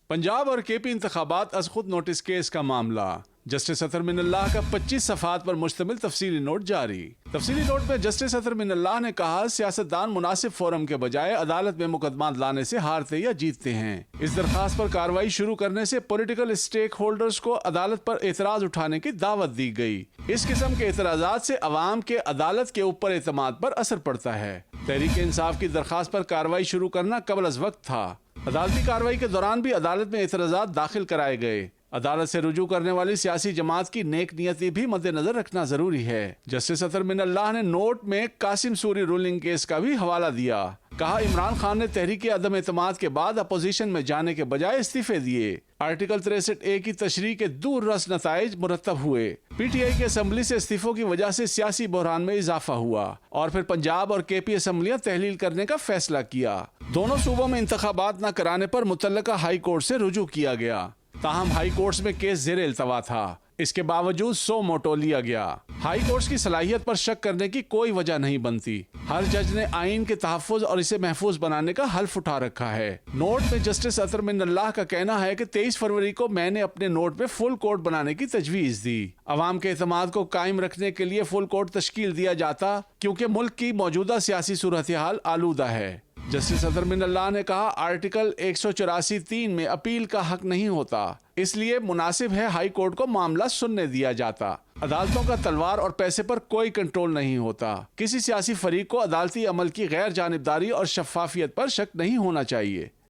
पंजाब और केपी इंतखाबात अज खुद नोटिस केस का मामला। जस्टिस अतर मिनल्लाह का 25 सफ़हात पर मुश्तमिल तफसीली नोट जारी। तफसीली नोट में जस्टिस अतर मिनल्लाह ने कहा, सियासतदान मुनासिब फोरम के बजाय अदालत में मुकदमा लाने से हारते या जीतते हैं। इस दरखास्त पर कार्रवाई शुरू करने से पॉलिटिकल स्टेक होल्डर्स को अदालत पर एतराज उठाने की दावत दी गई। इस किस्म के एतराजात से अवाम के अदालत के ऊपर एतमाद पर असर पड़ता है। तहरीक इंसाफ की दरखास्त पर कार्रवाई शुरू करना कबल अज वक्त था। अदालती कार्रवाई के दौरान भी अदालत में एतराजात दाखिल कराए गए। अदालत से रुजू करने वाली सियासी जमात की नेक नियति भी मद्देनजर रखना जरूरी है। जस्टिस अतर मिनल्लाह ने नोट में कासिम सूरी रूलिंग केस का भी हवाला दिया। कहा, इमरान खान ने तहरीक अदम एतमाद के बाद अपोजिशन में जाने के बजाय इस्तीफे दिए। आर्टिकल 63A की तशरीह के दूर रस नताइज मुरतब हुए। PTI की असम्बली से इस्तीफों की वजह से सियासी बहरान में इजाफा हुआ और फिर पंजाब और KP असम्बलियां तहलील करने का फैसला किया। दोनों सूबों में इंतखाबात न कराने पर मुतल्लका हाई कोर्ट से रुजू किया गया। ताहम हाई कोर्ट्स में केस ज़ेर इल्तवा था। इसके बावजूद सो मोटो लिया गया। हाई कोर्ट्स की सलाहियत पर शक करने की कोई वजह नहीं बनती। हर जज ने आइन के तहफ़्फ़ुज़ और इसे महफूज बनाने का हल्फ उठा रखा है। नोट में जस्टिस अतर मिनल्लाह का कहना है कि 23 फरवरी को मैंने अपने नोट में फुल कोर्ट बनाने की तजवीज़ दी। अवाम के एतमाद को कायम रखने के लिए फुल कोर्ट तश्कील दिया जाता, क्योंकि मुल्क की मौजूदा सियासी सूरत हाल आलूदा है। जस्टिस अतर मिनल्लाह ने कहा, आर्टिकल 184(3) में अपील का हक नहीं होता, इसलिए मुनासिब है हाई कोर्ट को मामला सुनने दिया जाता। अदालतों का तलवार और पैसे पर कोई कंट्रोल नहीं होता। किसी सियासी फरीक को अदालती अमल की गैर जानिबदारी और शफाफियत पर शक नहीं होना चाहिए।